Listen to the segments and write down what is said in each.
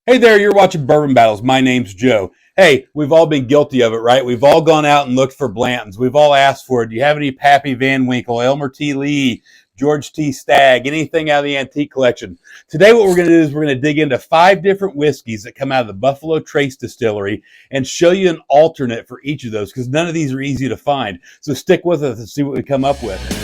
Hey there, you're watching Bourbon Battles. My name's Joe. Hey, we've all been guilty of it, right? We've all gone out and looked for Blandons. We've all asked for it. Do you have any Pappy Vanwinkle, Elmer T. Lee, George T. Stag, anything out of the antique collection? Today what we're going to do is we're going to dig into 5 different whiskeys that come out of the Buffalo Trace Distillery and show you an alternate for each of those because none of these are easy to find. So stick with us and see what we come up with.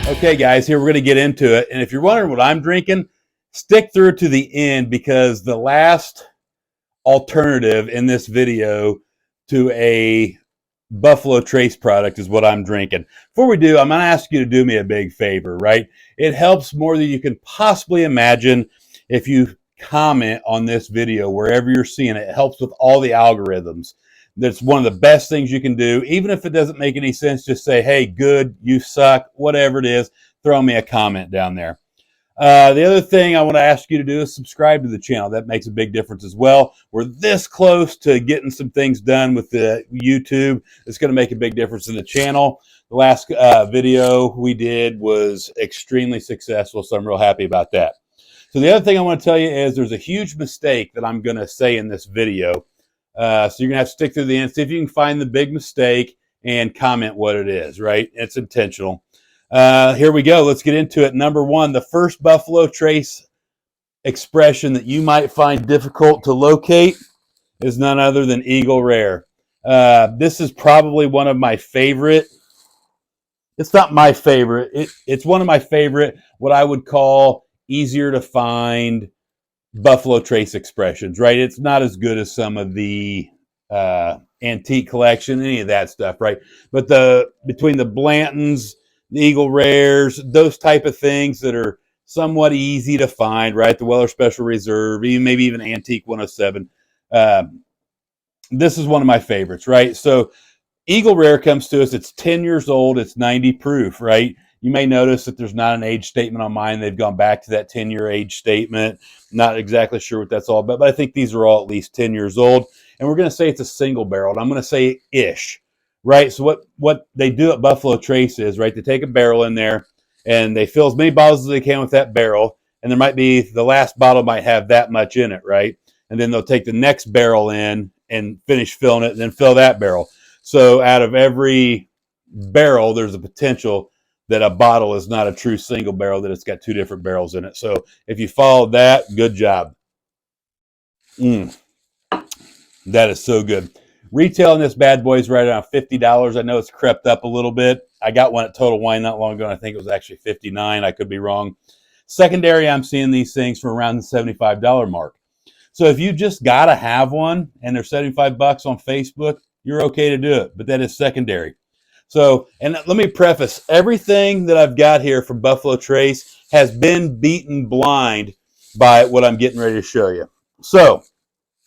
Okay, guys, here we're going to get into it. And if you're wondering what I'm drinking, stick through to the end because the last alternative in this video to a Buffalo Trace product is what I'm drinking. Before we do, I'm going to ask you to do me a big favor, right? It helps more than you can possibly imagine if you comment on this video wherever you're seeing it. It helps with all the algorithms. That's one of the best things you can do. Even if it doesn't make any sense, just say, hey, good, you suck, whatever it is, throw me a comment down there. The other thing I want to ask you to do is subscribe to the channel. That makes a big difference as well. We're this close to getting some things done with the YouTube. It's going to make a big difference in the channel. The last video we did was extremely successful, so I'm real happy about that. So the other thing I want to tell you is there's a huge mistake that I'm going to say in this video. So you're going to have to stick through the end, see if you can find the big mistake and comment what it is, right? It's intentional. Here we go. Let's get into it. Number 1, the first Buffalo Trace expression that you might find difficult to locate is none other than Eagle Rare. This is probably one of my favorite. It's not my favorite. It's one of my favorite, what I would call easier to find Buffalo Trace expressions, right? It's not as good as some of the antique collection, any of that stuff, right? But between the Blandons, the Eagle Rares, those type of things that are somewhat easy to find, right? The Weller Special Reserve, maybe even Antique 107. This is one of my favorites, right? So Eagle Rare comes to us. It's 10 years old. It's 90 proof, right? You may notice that there's not an age statement on mine. They've gone back to that 10-year age statement. Not exactly sure what that's all about, but I think these are all at least 10 years old. And we're going to say it's a single barrel. And I'm going to say ish, right? So what they do at Buffalo Trace is, right, they take a barrel in there and they fill as many bottles as they can with that barrel. And there might be, the last bottle might have that much in it, right? And then they'll take the next barrel in and finish filling it and then fill that barrel. So out of every barrel, there's a potential that a bottle is not a true single barrel, that it's got 2 different barrels in it. So if you followed that, good job. That is so good. Retailing this bad boy is right around $50. I know it's crept up a little bit. I got one at Total Wine not long ago, and I think it was actually $59. I could be wrong. Secondary, I'm seeing these things from around the $75 mark. So if you just got to have one and they're $75 on Facebook, you're okay to do it, but that is secondary. So, and let me preface, everything that I've got here from Buffalo Trace has been beaten blind by what I'm getting ready to show you. So,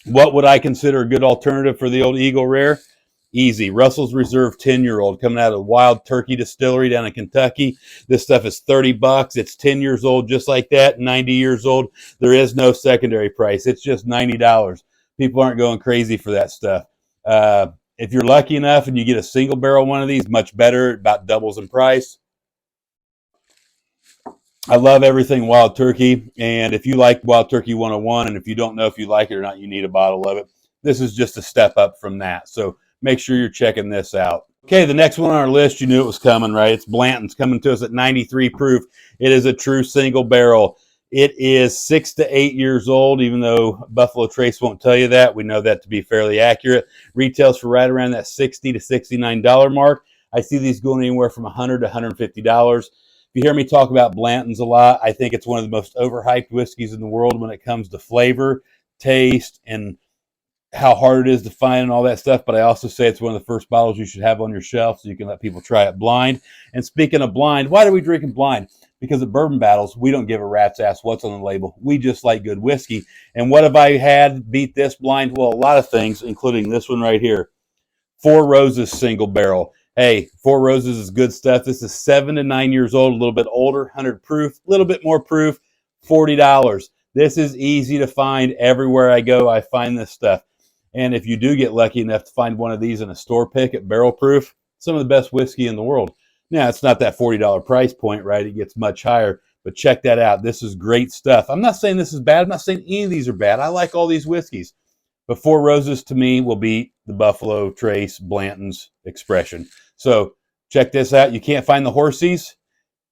what would I consider a good alternative for the old Eagle Rare? Easy. Russell's Reserve 10-year-old coming out of Wild Turkey Distillery down in Kentucky. This stuff is $30. It's 10 years old just like that, 90 years old. There is no secondary price. It's just $90. People aren't going crazy for that stuff. If you're lucky enough and you get a single barrel one of these, much better, about doubles in price. I love everything Wild Turkey, and if you like Wild Turkey 101, and if you don't know if you like it or not, you need a bottle of it. This is just a step up from that, so make sure you're checking this out. Okay, the next one on our list, you knew it was coming, right? It's Blandon's coming to us at 93 proof. It is a true single barrel. It is 6 to 8 years old, even though Buffalo Trace won't tell you that. We know that to be fairly accurate. Retails for right around that $60 to $69 mark. I see these going anywhere from $100 to $150. If you hear me talk about Blandon's a lot, I think it's one of the most overhyped whiskeys in the world when it comes to flavor, taste, and how hard it is to find and all that stuff. But I also say it's one of the first bottles you should have on your shelf so you can let people try it blind. And speaking of blind, why are we drinking blind? Because at Bourbon Battles, we don't give a rat's ass what's on the label. We just like good whiskey. And what have I had beat this blind? Well, a lot of things, including this one right here. 4 Roses single barrel. Hey, 4 Roses is good stuff. This is 7 to 9 years old, a little bit older, 100 proof, a little bit more proof, $40. This is easy to find everywhere I go. I find this stuff. And if you do get lucky enough to find one of these in a store pick at Barrel Proof, some of the best whiskey in the world. Now, it's not that $40 price point, right? It gets much higher, but check that out. This is great stuff. I'm not saying this is bad. I'm not saying any of these are bad. I like all these whiskeys. But Four Roses to me will beat the Buffalo Trace Blanton's Expression. So check this out. You can't find the Horsies.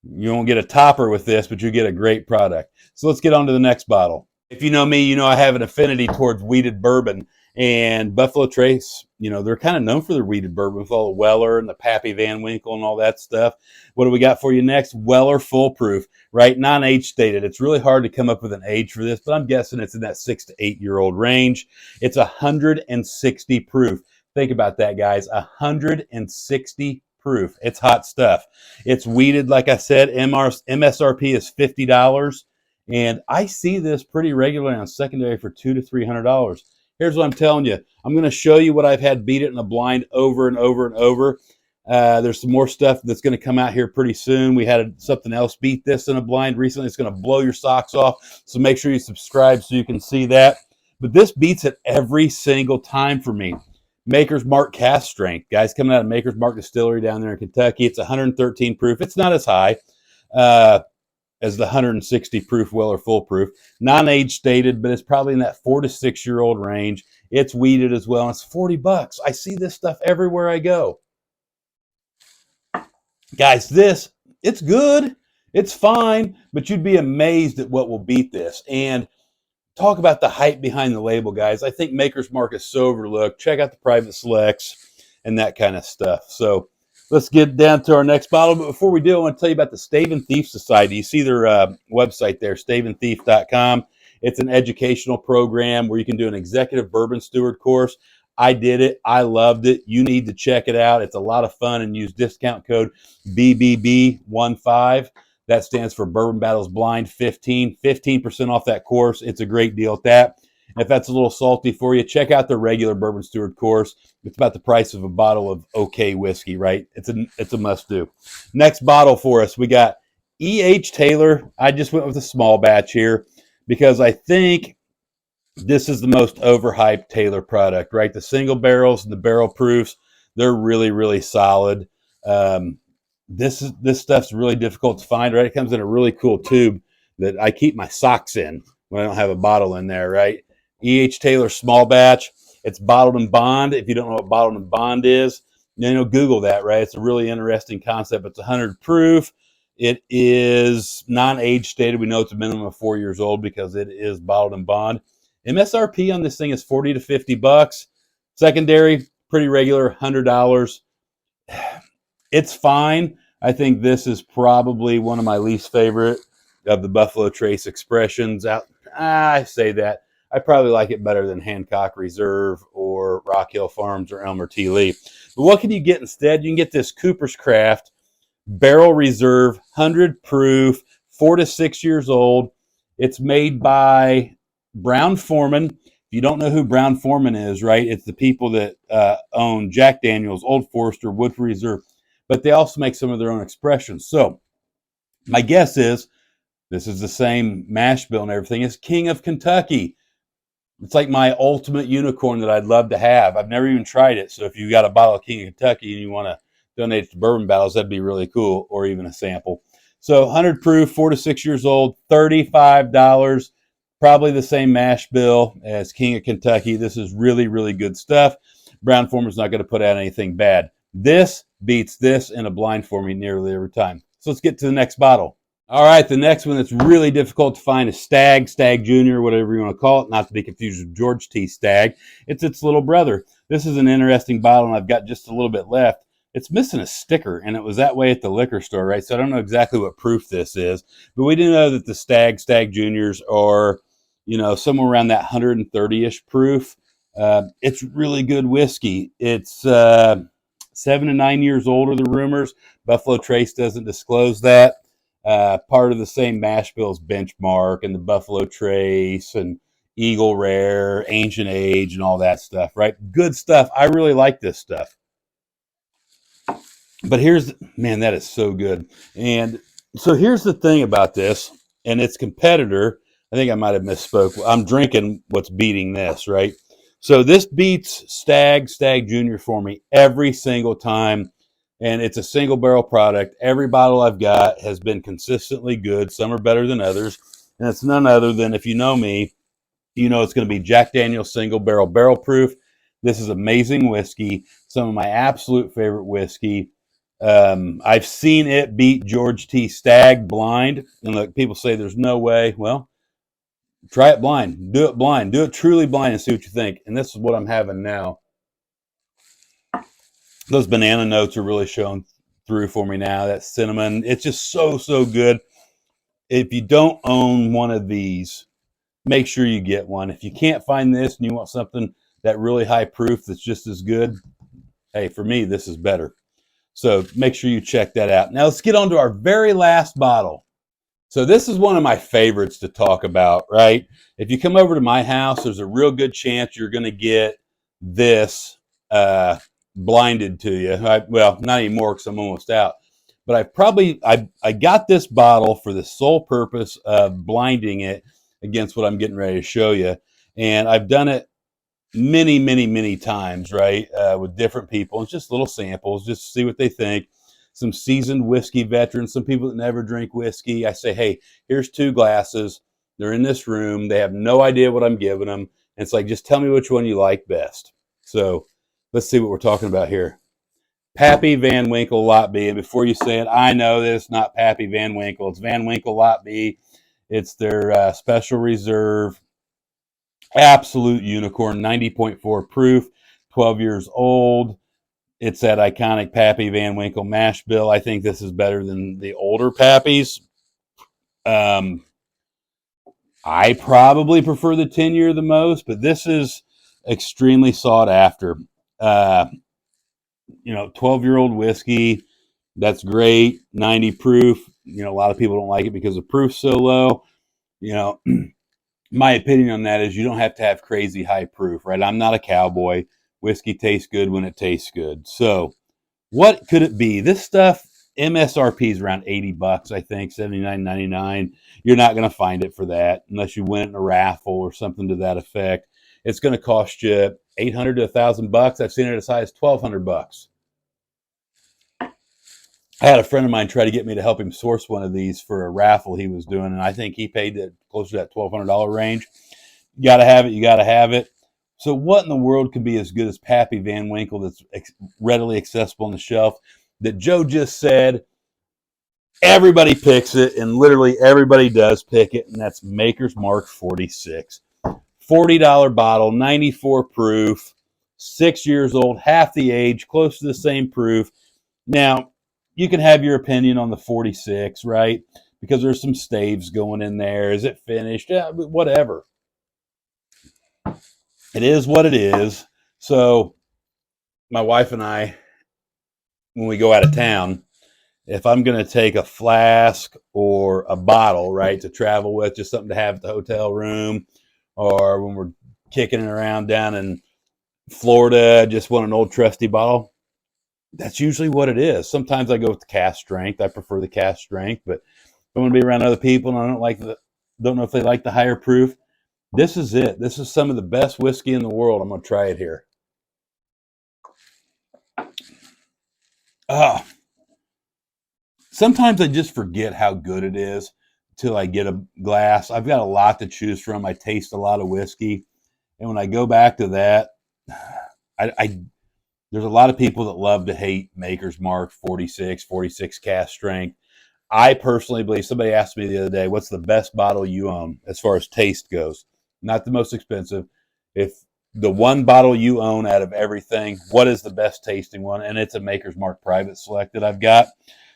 You won't get a topper with this, but you get a great product. So let's get on to the next bottle. If you know me, you know I have an affinity towards wheated bourbon. And Buffalo Trace, you know, they're kind of known for their wheated bourbon with all the Weller and the Pappy Van Winkle and all that stuff. What do we got for you next? Weller Full Proof, right? Non-age stated. It's really hard to come up with an age for this, but I'm guessing it's in that 6 to 8 year old range. It's 160 proof. Think about that, guys. 160 proof. It's hot stuff. It's wheated, like I said. MSRP is $50. And I see this pretty regularly on secondary for $200 to $300. Here's what I'm telling you. I'm going to show you what I've had beat it in a blind over and over and over. There's some more stuff that's going to come out here pretty soon. We had something else beat this in a blind recently. It's going to blow your socks off. So make sure you subscribe so you can see that. But this beats it every single time for me. Maker's Mark cast strength. Guys coming out of Maker's Mark Distillery down there in Kentucky. It's 113 proof. It's not as high as the 160 proof Weller Full Proof. Non-age stated, but it's probably in that 4 to 6 year old range. It's wheated as well. And it's $40. I see this stuff everywhere I go. Guys, it's good. It's fine, but you'd be amazed at what will beat this. And talk about the hype behind the label, guys. I think Maker's Mark is so overlooked. Check out the private selects and that kind of stuff. So let's get down to our next bottle. But before we do, I want to tell you about the Stave and Thief Society. You see their website there, staveandthief.com. It's an educational program where you can do an executive bourbon steward course. I did it. I loved it. You need to check it out. It's a lot of fun, and use discount code BBB15. That stands for Bourbon Battles Blind 15. 15% off that course. It's a great deal at that. And if that's a little salty for you, check out the regular Bourbon Steward course. It's about the price of a bottle of okay whiskey, right? It's a must-do. Next bottle for us, we got E.H. Taylor. I just went with a small batch here because I think this is the most overhyped Taylor product, right? The single barrels and the barrel proofs, they're really, really solid. This stuff's really difficult to find, right? It comes in a really cool tube that I keep my socks in when I don't have a bottle in there, right? E.H. Taylor small batch. It's bottled in bond. If you don't know what bottled in bond is, you know, Google that, right? It's a really interesting concept. It's 100 proof. It is non-age stated. We know it's a minimum of 4 years old because it is bottled in bond. MSRP on this thing is $40 to $50. Secondary, pretty regular, $100. It's fine. I think this is probably one of my least favorite of the Buffalo Trace Expressions. I say that. I probably like it better than Hancock Reserve or Rock Hill Farms or Elmer T. Lee. But what can you get instead? You can get this Cooper's Craft Barrel Reserve, 100 proof, 4 to 6 years old. It's made by Brown-Forman. If you don't know who Brown-Forman is, right, it's the people that own Jack Daniels, Old Forester, Woodford Reserve. But they also make some of their own expressions. So my guess is this is the same mash bill and everything. It's King of Kentucky. It's like my ultimate unicorn that I'd love to have. I've never even tried it. So if you got a bottle of King of Kentucky and you want to donate it to Bourbon Battles, that'd be really cool, or even a sample. So 100 proof, 4 to 6 years old, $35. Probably the same mash bill as King of Kentucky. This is really, really good stuff. Brown-Forman's not going to put out anything bad. This beats this in a blind for me nearly every time. So let's get to the next bottle. All right, the next one that's really difficult to find is Stag Stag Jr., whatever you want to call it, not to be confused with George T. Stagg. It's its little brother. This is an interesting bottle, and I've got just a little bit left. It's missing a sticker, and it was that way at the liquor store, right? So I don't know exactly what proof this is, but we do know that the Stag Stag Juniors are, you know, somewhere around that 130-ish proof. It's really good whiskey. It's 7 to 9 years old are the rumors. Buffalo Trace doesn't disclose that. Part of the same mash bill as Benchmark and the Buffalo Trace and Eagle Rare, Ancient Age, and all that stuff, right? Good stuff. I really like this stuff. But man, that is so good. And so here's the thing about this and its competitor, I think I might have misspoke. I'm drinking what's beating this, right? So this beats Stag Jr for me every single time. And it's a single barrel product. Every bottle I've got has been consistently good. Some are better than others. And it's none other than, if you know me, you know it's going to be Jack Daniel's single barrel proof. This is amazing whiskey. Some of my absolute favorite whiskey. I've seen it beat George T. Stag blind. And look, people say there's no way. Well, try it blind. Do it blind. Do it truly blind and see what you think. And this is what I'm having now. Those banana notes are really showing through for me now. That cinnamon. It's just so, so good. If you don't own one of these, make sure you get one. If you can't find this and you want something that really high proof that's just as good, hey, for me, this is better. So make sure you check that out. Now let's get on to our very last bottle. So this is one of my favorites to talk about, right? If you come over to my house, there's a real good chance you're going to get this blinded to you. Well, not anymore because I'm almost out. But I got this bottle for the sole purpose of blinding it against what I'm getting ready to show you. And I've done it many, many, many times, right, with different people. It's just little samples, just to see what they think. Some seasoned whiskey veterans, some people that never drink whiskey. I say, hey, here's 2 glasses. They're in this room. They have no idea what I'm giving them. And it's like, just tell me which one you like best. So let's see what we're talking about here. Pappy Vanwinkle Lot B. And before you say it, I know that it's not Pappy Vanwinkle. It's Vanwinkle Lot B. It's their special reserve. Absolute unicorn, 90.4 proof, 12 years old. It's that iconic Pappy Vanwinkle mash bill. I think this is better than the older Pappies. I probably prefer the 10-year the most, but this is extremely sought after. 12-year-old whiskey, that's great. 90 proof. A lot of people don't like it because the proof's so low. My opinion on that is you don't have to have crazy high proof, right? I'm not a cowboy. Whiskey tastes good when it tastes good. So what could it be? This stuff, MSRP is around $80, I think, $79.99. You're not going to find it for that unless you win it in a raffle or something to that effect. It's going to cost you $800 to $1,000. I've seen it as high as $1,200. I had a friend of mine try to get me to help him source one of these for a raffle he was doing, and I think he paid close to that $1,200 range. You got to have it. You got to have it. So what in the world could be as good as Pappy Vanwinkle that's readily accessible on the shelf that Joe just said everybody picks it, and literally everybody does pick it, and that's Maker's Mark 46. $40 bottle, 94 proof, 6 years old, half the age, close to the same proof. Now, you can have your opinion on the 46, right? Because there's some staves going in there. Is it finished? Yeah, whatever. It is what it is. So my wife and I, when we go out of town, if I'm going to take a flask or a bottle, right, to travel with, just something to have at the hotel room, or when we're kicking it around down in Florida, just want an old trusty bottle, that's usually what it is. Sometimes I go with the cask strength. I prefer the cask strength, but I want to be around other people and I don't know if they like the higher proof. This is it. This is some of the best whiskey in the world. I'm going to try it here. Sometimes I just forget how good it is until I get a glass. I've got a lot to choose from. I taste a lot of whiskey. And when I go back to that, there's a lot of people that love to hate Maker's Mark 46 cask strength. I personally believe, somebody asked me the other day, what's the best bottle you own as far as taste goes? Not the most expensive. If the one bottle you own out of everything, what is the best tasting one? And it's a Maker's Mark Private Select that I've got.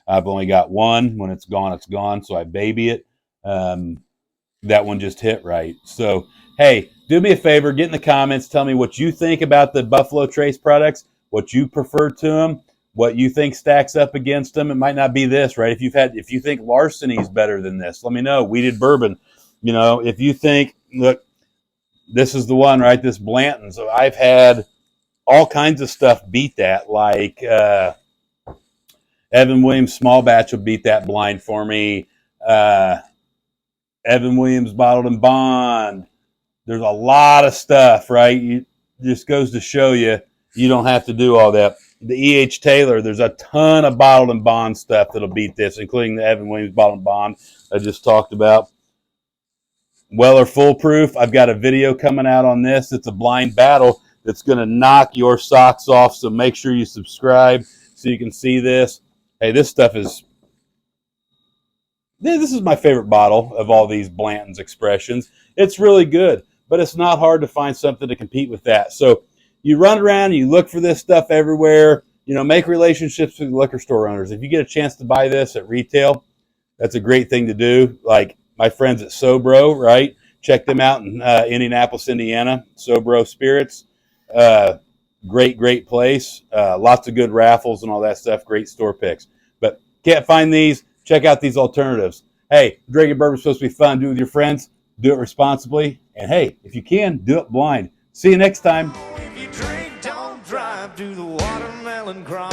I've only got one. When it's gone, it's gone. So I baby it. That one just hit right. So, hey, do me a favor. Get in the comments. Tell me what you think about the Buffalo Trace products, what you prefer to them, what you think stacks up against them. It might not be this, right? If you think Larceny is better than this, let me know. Wheated bourbon. If you think, look, this is the one, right? This Blandon. So I've had all kinds of stuff beat that, like Evan Williams Small Batch will beat that blind for me. Evan Williams Bottled and Bond. There's a lot of stuff, right? You just goes to show you don't have to do all that. The E.H. Taylor, there's a ton of Bottled and Bond stuff that'll beat this, including the Evan Williams Bottled and Bond I just talked about. Weller Foolproof, I've got a video coming out on this. It's a blind battle that's going to knock your socks off, so make sure you subscribe so you can see this. Hey, this stuff is... This is my favorite bottle of all these Blanton's Expressions. It's really good, but it's not hard to find something to compete with that. So you run around and you look for this stuff everywhere. Make relationships with liquor store owners. If you get a chance to buy this at retail, that's a great thing to do. Like my friends at Sobro, right? Check them out in Indianapolis, Indiana. Sobro Spirits. Great place. Lots of good raffles and all that stuff. Great store picks. But can't find these. Check out these alternatives. Hey, drinking bourbon is supposed to be fun. Do it with your friends. Do it responsibly. And hey, if you can, do it blind. See you next time. If you drink, don't drive, do the watermelon crawl.